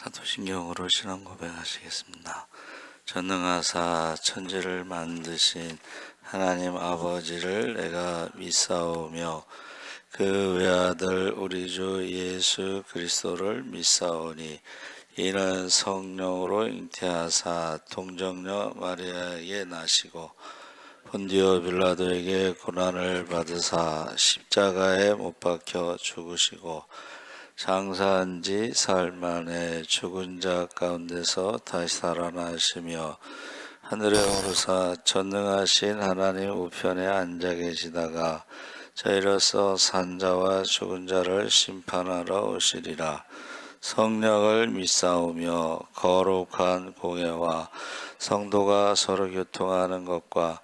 사도신경으로 신앙 고백하시겠습니다. 전능하사 천지를 만드신 하나님 아버지를 내가 믿사오며 그 외아들 우리 주 예수 그리스도를 믿사오니 이는 성령으로 잉태하사 동정녀 마리아에게 나시고 본디오 빌라도에게 고난을 받으사 십자가에 못 박혀 죽으시고 장사한 지 사흘 만에 죽은 자 가운데서 다시 살아나시며 하늘에 오르사 전능하신 하나님 우편에 앉아 계시다가 저희로서 산자와 죽은 자를 심판하러 오시리라. 성령을 믿사오며 거룩한 공예와 성도가 서로 교통하는 것과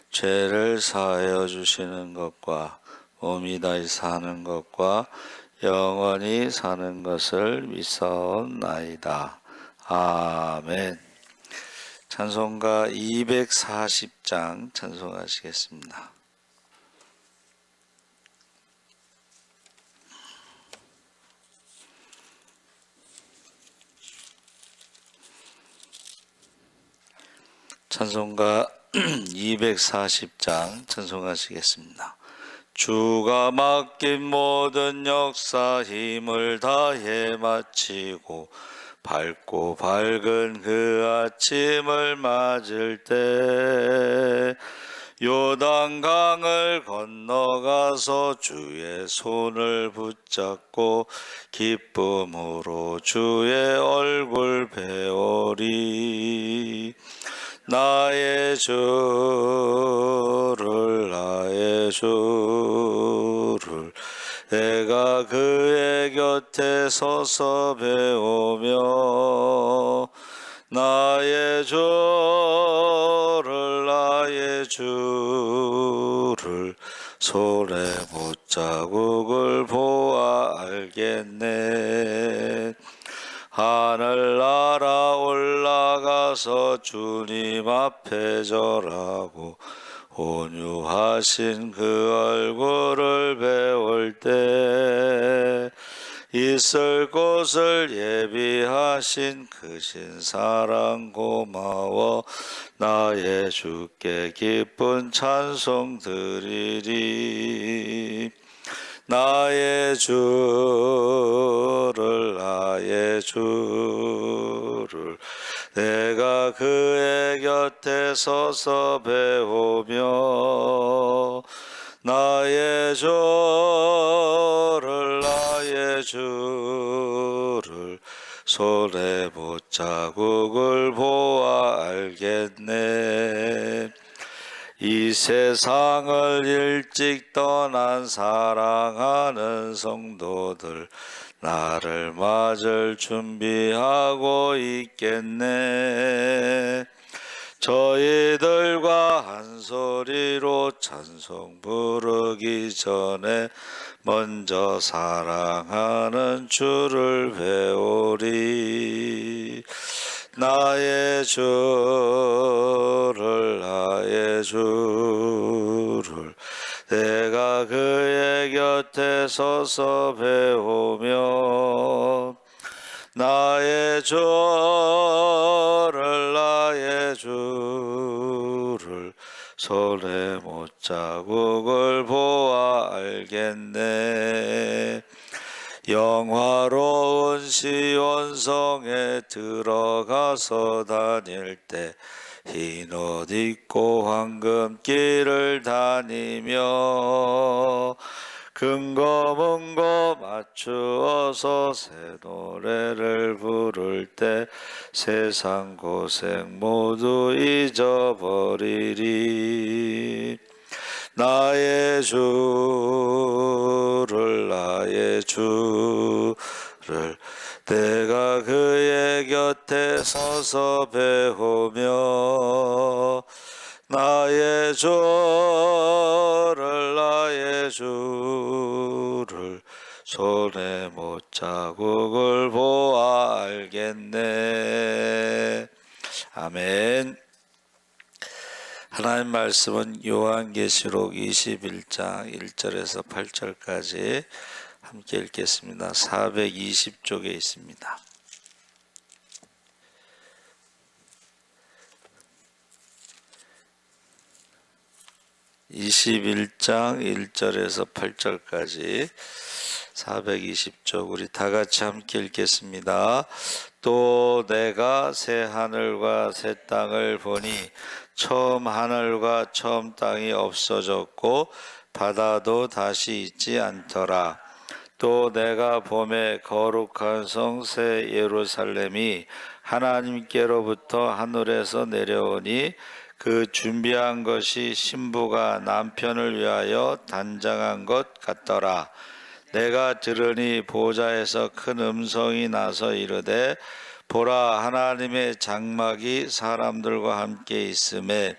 죄를 사하여 주시는 것과 몸이 다시 사는 것과 영원히 사는 것을 믿사옵나이다. 아멘. 찬송가 240장 찬송하시겠습니다. 찬송가 240장 찬송하시겠습니다. 주가 맡긴 모든 역사 힘을 다해 마치고 밝고 밝은 그 아침을 맞을 때 요단강을 건너가서 주의 손을 붙잡고 기쁨으로 주의 얼굴 배우리. 나의 주를 내가 그의 곁에 서서 배우며 나의 주를 손에 못자국을 보아 알겠네. 하늘나라 올라가서 주님 앞에 절하고 온유하신 그 얼굴을 배울 때 있을 곳을 예비하신 크신 사랑 고마워 나의 주께 기쁜 찬송 드리리. 나의 주를 내가 그의 곁에 서서 배우며 나의 주를 손에 못자국을 보아 알겠네. 이 세상을 일찍 떠난 사랑하는 성도들 나를 맞을 준비하고 있겠네. 저희들과 한 소리로 찬송 부르기 전에 먼저 사랑하는 주를 배우리. 나의 주를 내가 그의 곁에 서서 배우며 나의 주를 손에 못자국을 보아 알겠네. 영화로운 시온성에 들어가서 다닐 때 흰 옷 입고 황금길을 다니며 금고문고 맞추어서 새 노래를 부를 때 세상 고생 모두 잊어버리리. 나의 주를 내가 그의 곁에 서서 배우며 나의 주를 손에 못자국을 보아 알겠네. 아멘. 하나님 말씀은 요한계시록 21장 1절에서 8절까지 함께 읽겠습니다. 420쪽에 있습니다. 21장 1절에서 8절까지 420쪽 우리 다 같이 함께 읽겠습니다. 또 내가 새 하늘과 새 땅을 보니 처음 하늘과 처음 땅이 없어졌고 바다도 다시 있지 않더라. 또 내가 봄에 거룩한 성 새 예루살렘이 하나님께로부터 하늘에서 내려오니 그 준비한 것이 신부가 남편을 위하여 단장한 것 같더라. 내가 들으니 보좌에서 큰 음성이 나서 이르되 보라, 하나님의 장막이 사람들과 함께 있음에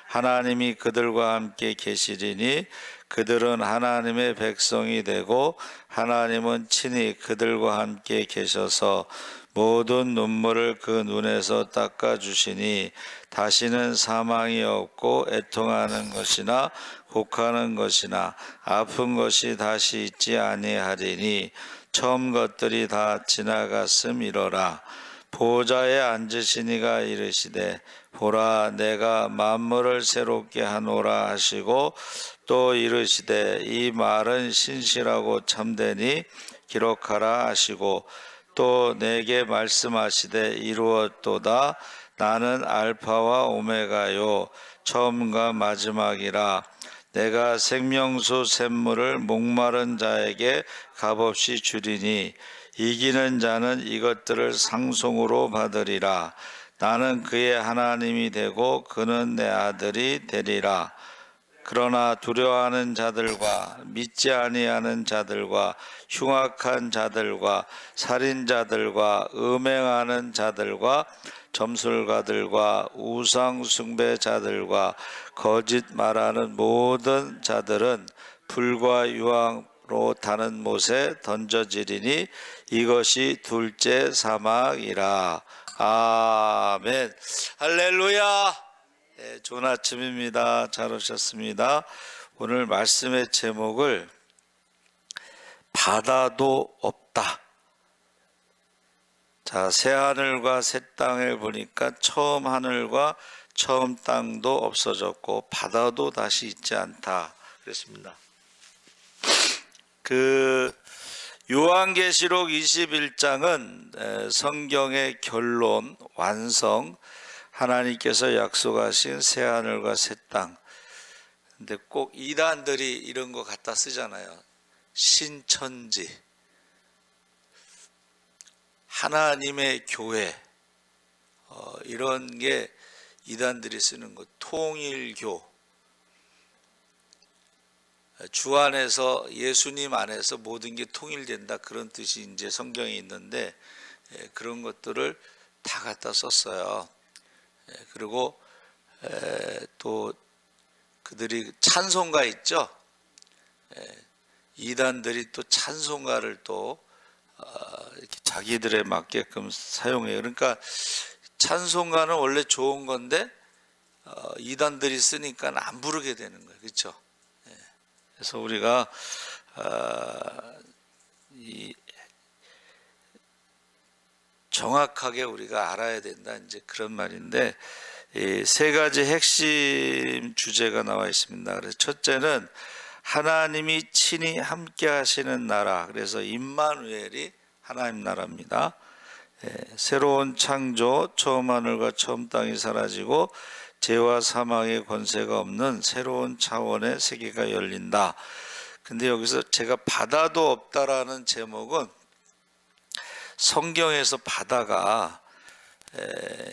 하나님이 그들과 함께 계시리니 그들은 하나님의 백성이 되고 하나님은 친히 그들과 함께 계셔서 모든 눈물을 그 눈에서 닦아주시니 다시는 사망이 없고 애통하는 것이나 곡하는 것이나 아픈 것이 다시 있지 아니하리니 처음 것들이 다 지나갔음이로라. 보좌에 앉으신 이가 이르시되 보라, 내가 만물을 새롭게 하노라 하시고 또 이르시되 이 말은 신실하고 참되니 기록하라 하시고 또 내게 말씀하시되 이루었도다. 나는 알파와 오메가요 처음과 마지막이라. 내가 생명수 샘물을 목마른 자에게 값없이 주리니 이기는 자는 이것들을 상속으로 받으리라. 나는 그의 하나님이 되고 그는 내 아들이 되리라. 그러나 두려워하는 자들과 믿지 아니하는 자들과 흉악한 자들과 살인자들과 음행하는 자들과 점술가들과 우상 숭배자들과 거짓 말하는 모든 자들은 불과 유황으로 타는 못에 던져지리니 이것이 둘째 사망이라. 아멘. 할렐루야. 네, 좋은 아침입니다. 잘 오셨습니다. 오늘 말씀의 제목을 바다도 없다. 자, 새 하늘과 새 땅을 보니까 처음 하늘과 처음 땅도 없어졌고 바다도 다시 있지 않다 그랬습니다. 요한계시록 21장은 성경의 결론, 완성, 하나님께서 약속하신 새 하늘과 새 땅. 근데 꼭 이단들이 이런 거 갖다 쓰잖아요. 신천지, 하나님의 교회, 이런 게 이단들이 쓰는 거. 통일교, 주 안에서 예수님 안에서 모든 게 통일된다, 그런 뜻이 이제 성경에 있는데 그런 것들을 다 갖다 썼어요. 그리고 또 그들이 찬송가 있죠. 이단들이 또 찬송가를 또 이렇게 자기들에 맞게끔 사용해요. 그러니까 찬송가는 원래 좋은 건데 이단들이 쓰니까 안 부르게 되는 거예요. 그렇죠? 그래서 우리가 정확하게 우리가 알아야 된다, 이제 그런 말인데, 이 세 가지 핵심 주제가 나와 있습니다. 그래서 첫째는 하나님이 친히 함께 하시는 나라. 그래서 임마누엘이 하나님 나라입니다. 새로운 창조, 처음 하늘과 처음 땅이 사라지고 죄와 사망의 권세가 없는 새로운 차원의 세계가 열린다. 근데 여기서 제가 바다도 없다라는 제목은 성경에서 바다가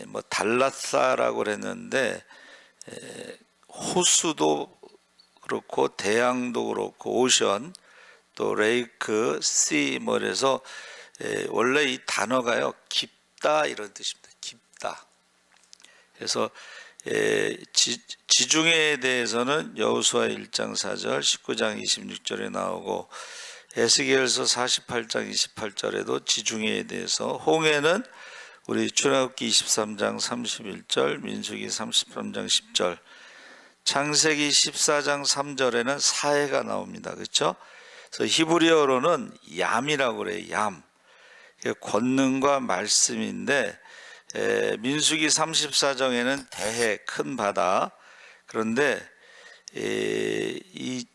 뭐 달라사라고 그랬는데 호수도 그렇고 대양도 그렇고 오션, 또 레이크, 씨, 뭐 그래서 원래 이 단어가요 깊다 이런 뜻입니다. 깊다. 그래서 지중해에 대해서는 여호수아 1장 4절, 19장 26절에 나오고 에스겔서 48장 28절에도 지중해에 대해서, 홍해는 우리 출애굽기 23장 31절, 민수기 33장 10절, 창세기 14장 3절에는 사해가 나옵니다. 그렇죠? 그래서 히브리어로는 얌이라고 그래요. 얌. 권능과 말씀인데 민수기 34장에는 대해, 큰 바다. 그런데 이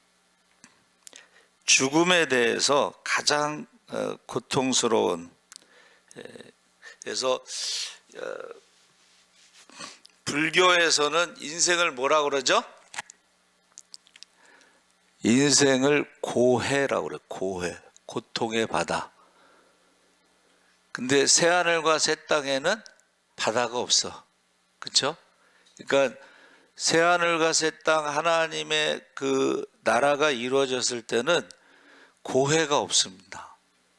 죽음에 대해서 가장 고통스러운, 그래서 불교에서는 인생을 뭐라 그러죠? 인생을 고해라고 그래요. 고해, 고통의 바다. 근데 새하늘과 새 땅에는 바다가 없어. 그렇죠? 그러니까 새하늘과 새 땅, 하나님의 그 나라가 이루어졌을 때는 고해가 없습니다.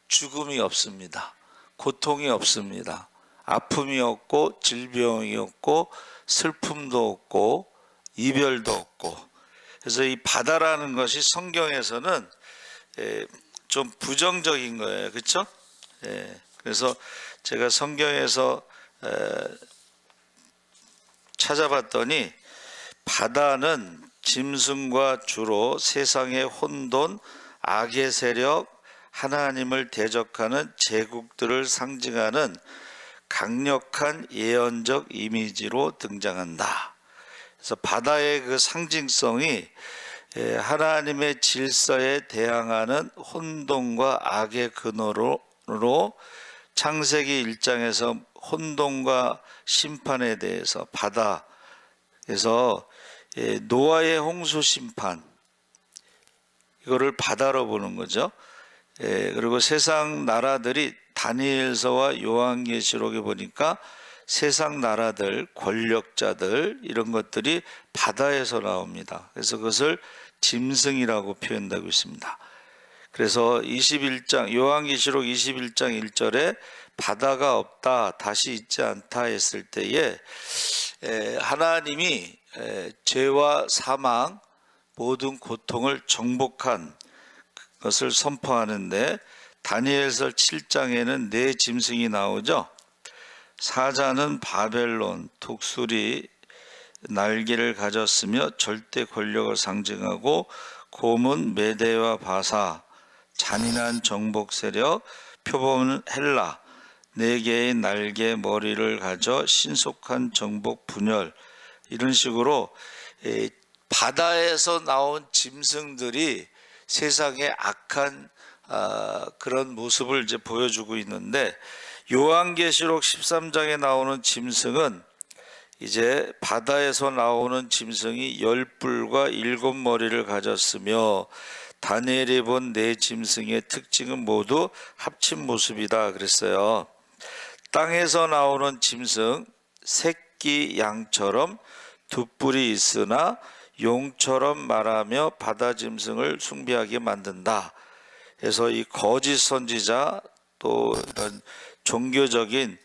죽음이 없습니다. 고통이 없습니다. 아픔이 없고 질병이 없고 슬픔도 없고 이별도 없고. 그래서 이 바다라는 것이 성경에서는 좀 부정적인 거예요. 그렇죠? 그래서 제가 성경에서 찾아봤더니 바다는 짐승과 주로 세상의 혼돈, 악의 세력, 하나님을 대적하는 제국들을 상징하는 강력한 예언적 이미지로 등장한다. 그래서 바다의 그 상징성이 하나님의 질서에 대항하는 혼돈과 악의 근원으로 창세기 1장에서 혼돈과 심판에 대해서 바다에서 노아의 홍수 심판, 이거를 바다로 보는 거죠. 그리고 세상 나라들이 다니엘서와 요한계시록에 보니까 세상 나라들, 권력자들 이런 것들이 바다에서 나옵니다. 그래서 그것을 짐승이라고 표현하고 있습니다. 그래서 21장 요한계시록 21장 1절에 바다가 없다, 다시 있지 않다 했을 때에 하나님이 죄와 사망, 모든 고통을 정복한 것을 선포하는데, 다니엘서 7장에는 네 짐승이 나오죠. 사자는 바벨론, 독수리 날개를 가졌으며 절대 권력을 상징하고, 곰은 메대와 바사, 잔인한 정복 세력, 표범은 헬라, 네 개의 날개 머리를 가져 신속한 정복 분열, 이런 식으로 바다에서 나온 짐승들이 세상의 악한 그런 모습을 이제 보여주고 있는데, 요한계시록 13장에 나오는 짐승은 이제 바다에서 나오는 짐승이 10뿔과 7머리를 가졌으며, 다니엘이 본 네 짐승의 특징은 모두 합친 모습이다 그랬어요. 땅에서 나오는 짐승, 새끼 양처럼 두 뿔이 있으나 용처럼 말하며 바다 짐승을 숭배하게 만든다. 그래서 이 거짓 선지자, 또 이런 종교적인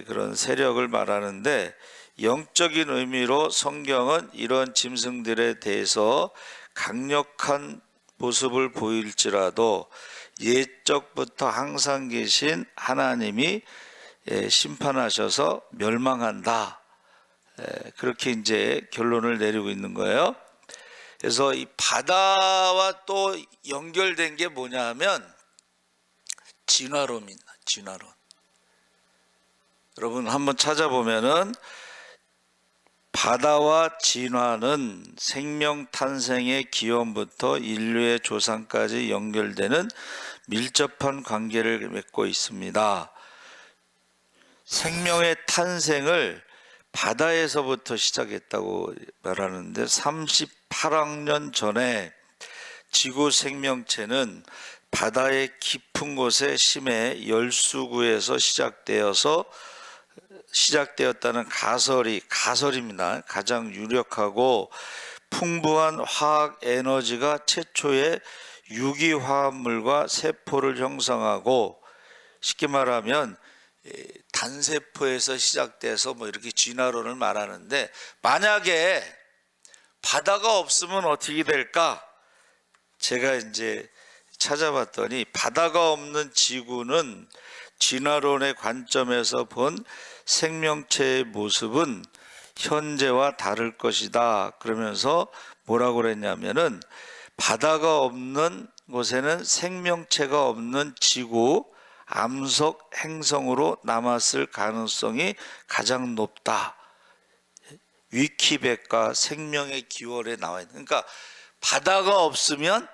그런 세력을 말하는데, 영적인 의미로 성경은 이런 짐승들에 대해서 강력한 모습을 보일지라도 옛적부터 항상 계신 하나님이 심판하셔서 멸망한다, 그렇게 이제 결론을 내리고 있는 거예요. 그래서 이 바다와 또 연결된 게 뭐냐 하면 진화론입니다. 진화론. 여러분 한번 찾아보면은 바다와 진화는 생명 탄생의 기원부터 인류의 조상까지 연결되는 밀접한 관계를 맺고 있습니다. 생명의 탄생을 바다에서부터 시작했다고 말하는데, 38억 년 전에 지구 생명체는 바다의 깊은 곳에 심해 열수구에서 시작되었다는 가설입니다. 가장 유력하고 풍부한 화학 에너지가 최초의 유기화합물과 세포를 형성하고, 쉽게 말하면 단세포에서 시작돼서 뭐 이렇게 진화론을 말하는데, 만약에 바다가 없으면 어떻게 될까? 제가 이제 찾아봤더니 바다가 없는 지구는 진화론의 관점에서 본 생명체의 모습은 현재와 다를 것이다. 그러면서 뭐라고 그랬냐면은, 바다가 없는 곳에는 생명체가 없는 지구, 암석 행성으로 남았을 가능성이 가장 높다. 위키백과 생명의 기원에 나와 있는, 그러니까 바다가 없으면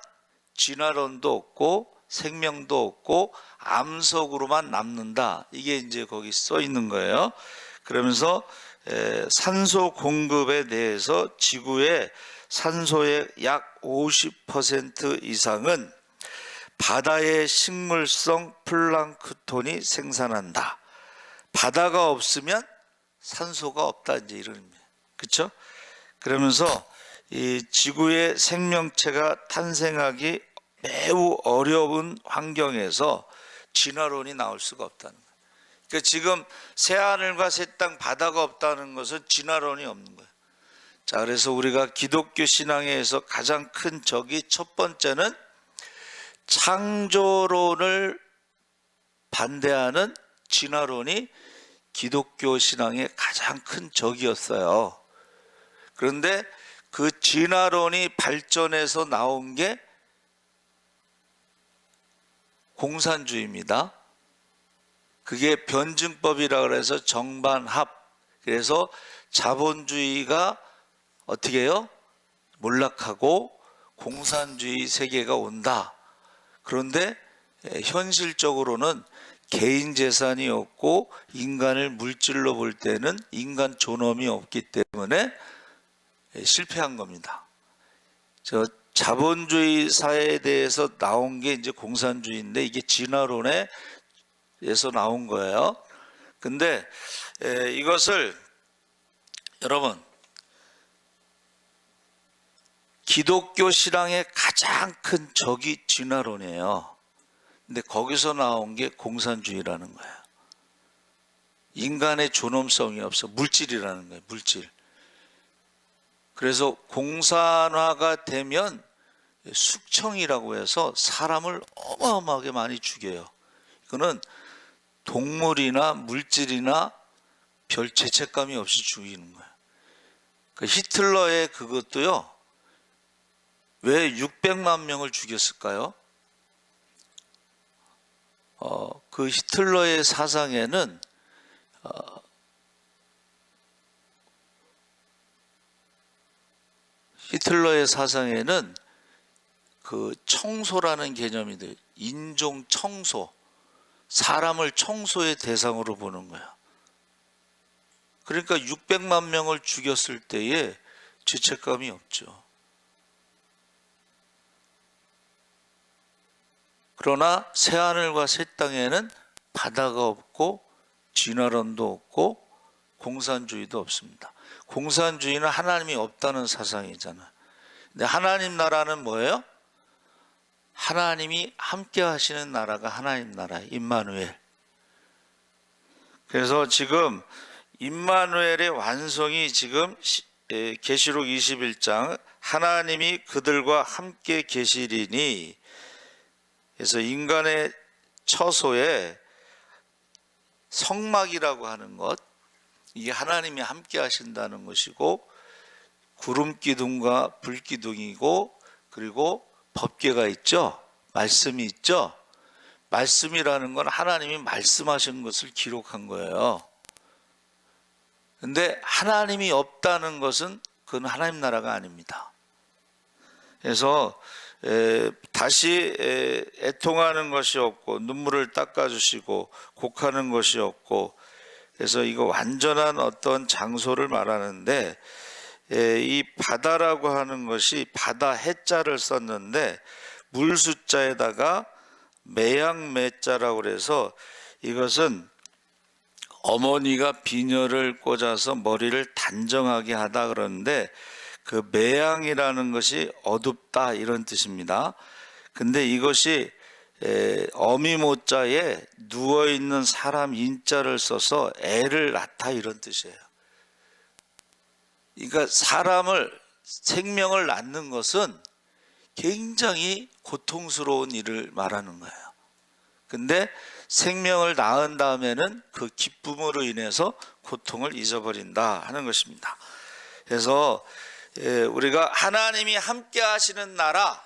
진화론도 없고 생명도 없고 암석으로만 남는다. 이게 이제 거기 써 있는 거예요. 그러면서 산소 공급에 대해서 지구의 산소의 약 50% 이상은 바다의 식물성 플랑크톤이 생산한다. 바다가 없으면 산소가 없다, 이제 이런 의미. 그렇죠? 그러면서 이 지구의 생명체가 탄생하기 매우 어려운 환경에서 진화론이 나올 수가 없다는 거예요. 그러니까 지금 새하늘과 새 땅, 바다가 없다는 것은 진화론이 없는 거예요. 자, 그래서 우리가 기독교 신앙에서 가장 큰 적이, 첫 번째는 창조론을 반대하는 진화론이 기독교 신앙의 가장 큰 적이었어요. 그런데 그 진화론이 발전해서 나온 게 공산주의입니다. 그게 변증법이라 그래서 정반합, 그래서 자본주의가 어떻게 해요? 몰락하고 공산주의 세계가 온다. 그런데 현실적으로는 개인 재산이 없고 인간을 물질로 볼 때는 인간 존엄이 없기 때문에 실패한 겁니다. 저 자본주의 사회에 대해서 나온 게 이제 공산주의인데, 이게 진화론에서 나온 거예요. 근데 이것을 여러분, 기독교 신앙의 가장 큰 적이 진화론이에요. 근데 거기서 나온 게 공산주의라는 거예요. 인간의 존엄성이 없어. 물질이라는 거예요. 물질. 그래서 공산화가 되면 숙청이라고 해서 사람을 어마어마하게 많이 죽여요. 이거는 동물이나 물질이나 별 죄책감이 없이 죽이는 거예요. 그 히틀러의 그것도요, 왜 600만 명을 죽였을까요? 그 히틀러의 사상에는 그 청소라는 개념이 돼요. 인종 청소, 사람을 청소의 대상으로 보는 거야. 그러니까 600만 명을 죽였을 때에 죄책감이 없죠. 그러나 새하늘과 새 땅에는 바다가 없고 진화론도 없고 공산주의도 없습니다. 공산주의는 하나님이 없다는 사상이잖아요. 근데 하나님 나라는 뭐예요? 하나님이 함께 하시는 나라가 하나님 나라예요. 임마누엘. 그래서 지금 임마누엘의 완성이 지금 계시록 21장, 하나님이 그들과 함께 계시리니, 그래서 인간의 처소에 성막이라고 하는 것, 이게 하나님이 함께 하신다는 것이고, 구름 기둥과 불 기둥이고, 그리고 법궤가 있죠. 말씀이 있죠. 말씀이라는 건 하나님이 말씀하신 것을 기록한 거예요. 근데 하나님이 없다는 것은 그건 하나님 나라가 아닙니다. 그래서 다시 애통하는 것이 없고 눈물을 닦아주시고 곡하는 것이 없고, 그래서 이거 완전한 어떤 장소를 말하는데, 이 바다라고 하는 것이 바다 해자를 썼는데 물 숫자에다가 매양매자라고 그래서, 이것은 어머니가 비녀를 꽂아서 머리를 단정하게 하다 그러는데, 그 매양이라는 것이 어둡다 이런 뜻입니다. 근데 이것이 어미모자에 누워있는 사람 인자를 써서 애를 낳다 이런 뜻이에요. 그러니까 생명을 낳는 것은 굉장히 고통스러운 일을 말하는 거예요. 근데 생명을 낳은 다음에는 그 기쁨으로 인해서 고통을 잊어버린다 하는 것입니다. 그래서 우리가 하나님이 함께 하시는 나라,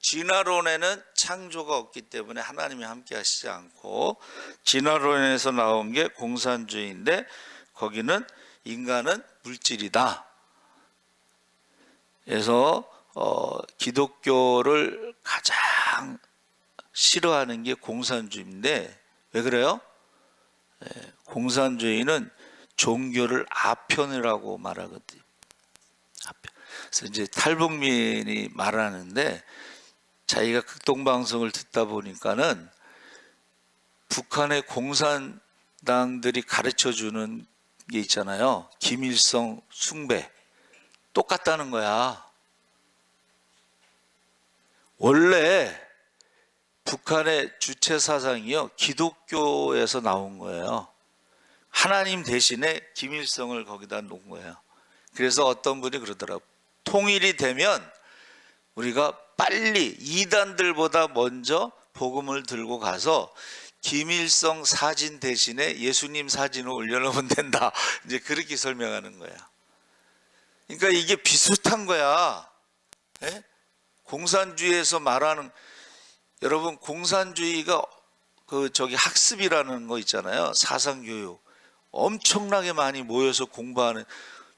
진화론에는 창조가 없기 때문에 하나님이 함께 하시지 않고, 진화론에서 나온 게 공산주의인데 거기는 인간은 물질이다. 그래서 기독교를 가장 싫어하는 게 공산주의인데 왜 그래요? 공산주의는 종교를 아편이라고 말하거든요. 아편. 그래서 이제 탈북민이 말하는데 자기가 극동방송을 듣다 보니까는 북한의 공산당들이 가르쳐주는 게 있잖아요. 김일성 숭배. 똑같다는 거야. 원래 북한의 주체 사상이요, 기독교에서 나온 거예요. 하나님 대신에 김일성을 거기다 놓은 거예요. 그래서 어떤 분이 그러더라고요. 통일이 되면 우리가 빨리 이단들보다 먼저 복음을 들고 가서 김일성 사진 대신에 예수님 사진을 올려놓으면 된다. 이제 그렇게 설명하는 거예요. 그러니까 이게 비슷한 거야. 예? 공산주의에서 말하는, 여러분 공산주의가 학습이라는 거 있잖아요. 사상교육 엄청나게 많이 모여서 공부하는,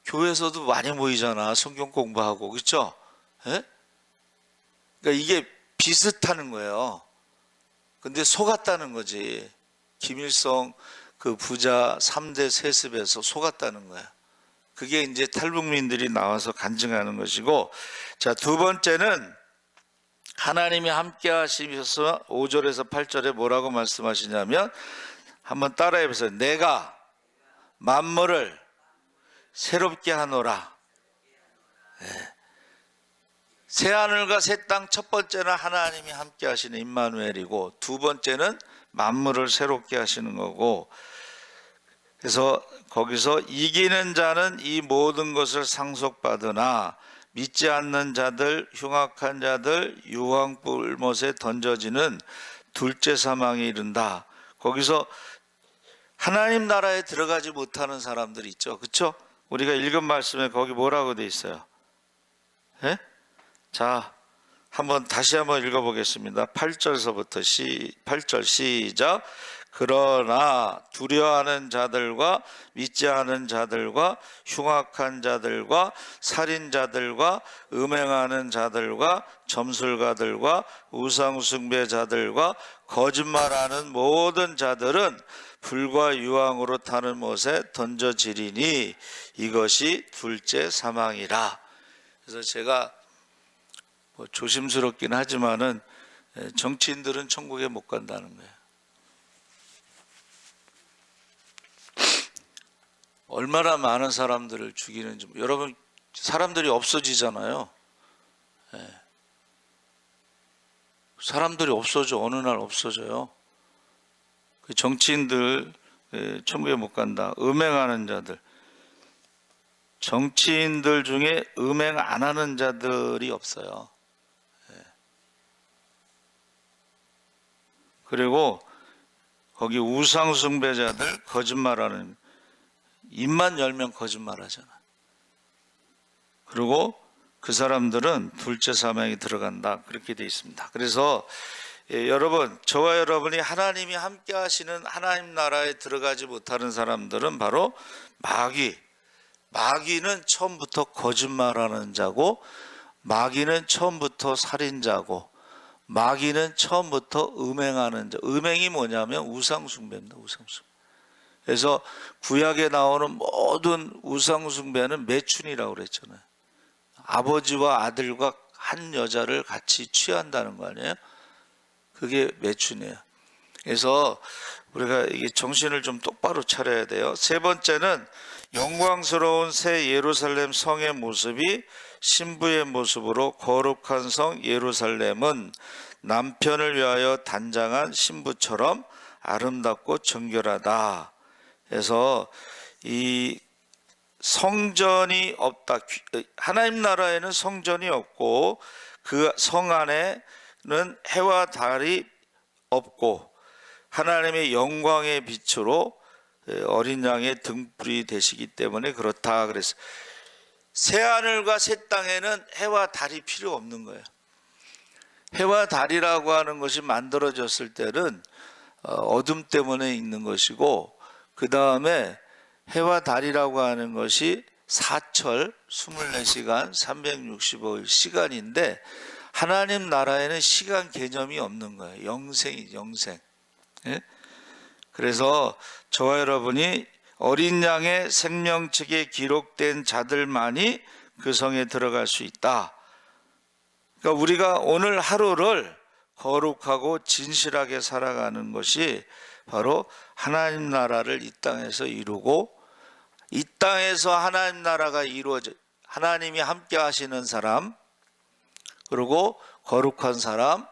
교회에서도 많이 모이잖아. 성경 공부하고, 그렇죠? 예? 그러니까 이게 비슷하는 거예요. 근데 속았다는 거지. 김일성 그 부자 3대 세습에서 속았다는 거야. 그게 이제 탈북민들이 나와서 간증하는 것이고, 자, 두 번째는 하나님이 함께 하시면서 5절에서 8절에 뭐라고 말씀하시냐면, 한번 따라해 보세요. 내가 만물을 새롭게 하노라. 네. 새하늘과 새 땅, 첫 번째는 하나님이 함께 하시는 임마누엘이고, 두 번째는 만물을 새롭게 하시는 거고, 그래서 거기서 이기는 자는 이 모든 것을 상속받으나 믿지 않는 자들, 흉악한 자들, 유황불못에 던져지는 둘째 사망에 이른다. 거기서 하나님 나라에 들어가지 못하는 사람들이 있죠. 그렇죠? 우리가 읽은 말씀에 거기 뭐라고 돼 있어요? 예? 자, 다시 한번 읽어보겠습니다. 8절서부터 8절 시작. 그러나 두려워하는 자들과 믿지 않은 자들과 흉악한 자들과 살인자들과 음행하는 자들과 점술가들과 우상숭배자들과 거짓말하는 모든 자들은 불과 유황으로 타는 못에 던져지리니 이것이 둘째 사망이라. 그래서 제가 조심스럽긴 하지만은 정치인들은 천국에 못 간다는 거예요. 얼마나 많은 사람들을 죽이는지. 여러분, 사람들이 없어지잖아요. 사람들이 없어져. 어느 날 없어져요. 정치인들 천국에 못 간다. 음행하는 자들, 정치인들 중에 음행 안 하는 자들이 없어요. 그리고 거기 우상숭배자들, 거짓말하는, 입만 열면 거짓말하잖아. 그리고 그 사람들은 둘째 사망에 들어간다. 그렇게 되어 있습니다. 그래서 여러분, 저와 여러분이 하나님이 함께 하시는 하나님 나라에 들어가지 못하는 사람들은 바로 마귀는 처음부터 거짓말하는 자고, 마귀는 처음부터 살인자고, 마귀는 처음부터 음행하는 자. 음행이 뭐냐면 우상숭배입니다. 우상숭배. 그래서 구약에 나오는 모든 우상숭배는 매춘이라고 그랬잖아요. 아버지와 아들과 한 여자를 같이 취한다는 거 아니에요? 그게 매춘이에요. 그래서 우리가 이게 정신을 좀 똑바로 차려야 돼요. 세 번째는 영광스러운 새 예루살렘 성의 모습이 신부의 모습으로 거룩한 성 예루살렘은 남편을 위하여 단장한 신부처럼 아름답고 정결하다. 그래서 이 성전이 없다. 하나님 나라에는 성전이 없고 그 성 안에는 해와 달이 없고 하나님의 영광의 빛으로 어린 양의 등불이 되시기 때문에 그렇다. 그래서 새하늘과 새 땅에는 해와 달이 필요 없는 거예요. 해와 달이라고 하는 것이 만들어졌을 때는 어둠 때문에 있는 것이고, 그 다음에 해와 달이라고 하는 것이 사철 24시간 365일 시간인데 하나님 나라에는 시간 개념이 없는 거예요. 영생이 영생. 예? 그래서 저와 여러분이 어린 양의 생명책에 기록된 자들만이 그 성에 들어갈 수 있다. 그러니까 우리가 오늘 하루를 거룩하고 진실하게 살아가는 것이 바로 하나님 나라를 이 땅에서 이루고, 이 땅에서 하나님 나라가 이루어져 하나님이 함께 하시는 사람, 그리고 거룩한 사람,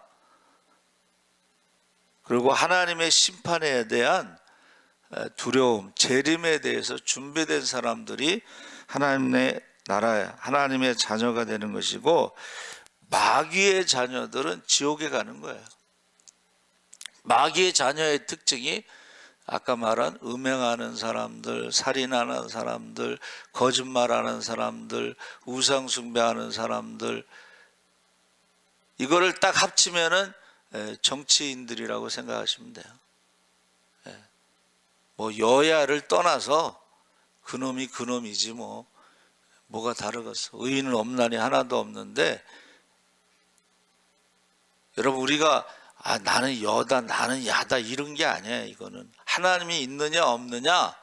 그리고 하나님의 심판에 대한 두려움, 재림에 대해서 준비된 사람들이 하나님의 나라에 하나님의 자녀가 되는 것이고, 마귀의 자녀들은 지옥에 가는 거예요. 마귀의 자녀의 특징이 아까 말한 음행하는 사람들, 살인하는 사람들, 거짓말하는 사람들, 우상 숭배하는 사람들, 이거를 딱 합치면은 정치인들이라고 생각하시면 돼요. 뭐 여야를 떠나서 그놈이 그놈이지 뭐가 다르겠어. 의인은 없나니 하나도 없는데, 여러분 우리가 나는 여다 나는 야다 이런 게 아니에요. 이거는 하나님이 있느냐 없느냐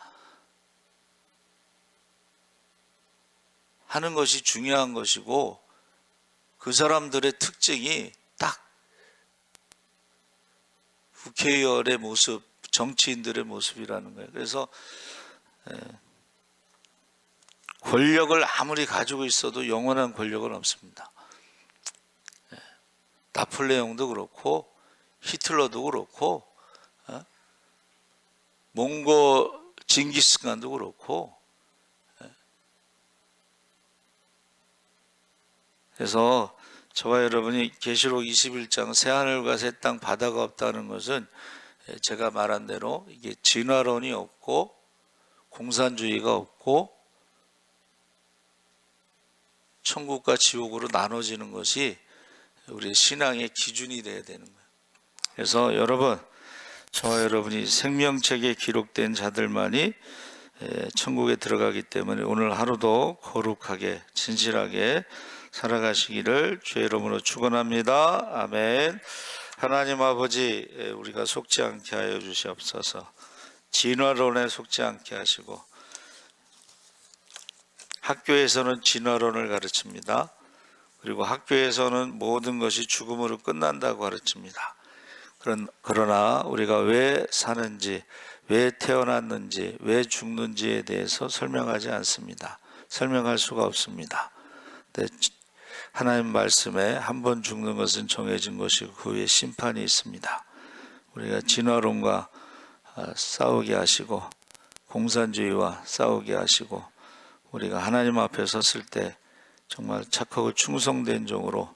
하는 것이 중요한 것이고, 그 사람들의 특징이 딱 국회의원의 모습, 정치인들의 모습이라는 거예요. 그래서 권력을 아무리 가지고 있어도 영원한 권력은 없습니다. 나폴레옹도 그렇고 히틀러도 그렇고 몽고 징기스칸도 그렇고. 그래서 저와 여러분이 계시록 21장 새하늘과 새 땅 바다가 없다는 것은 제가 말한 대로 이게 진화론이 없고 공산주의가 없고 천국과 지옥으로 나눠지는 것이 우리 신앙의 기준이 돼야 되는 거예요. 그래서 여러분, 저와 여러분이 생명책에 기록된 자들만이 천국에 들어가기 때문에 오늘 하루도 거룩하게 진실하게 살아가시기를 주의 이름으로 축원합니다. 아멘. 하나님 아버지, 우리가 속지 않게 하여 주시옵소서. 진화론에 속지 않게 하시고, 학교에서는 진화론을 가르칩니다. 그리고 학교에서는 모든 것이 죽음으로 끝난다고 가르칩니다. 그러나 우리가 왜 사는지, 왜 태어났는지, 왜 죽는지에 대해서 설명하지 않습니다. 설명할 수가 없습니다. 하나님 말씀에 한 번 죽는 것은 정해진 것이고 그 후에 심판이 있습니다. 우리가 진화론과 싸우게 하시고 공산주의와 싸우게 하시고, 우리가 하나님 앞에 섰을 때 정말 착하고 충성된 종으로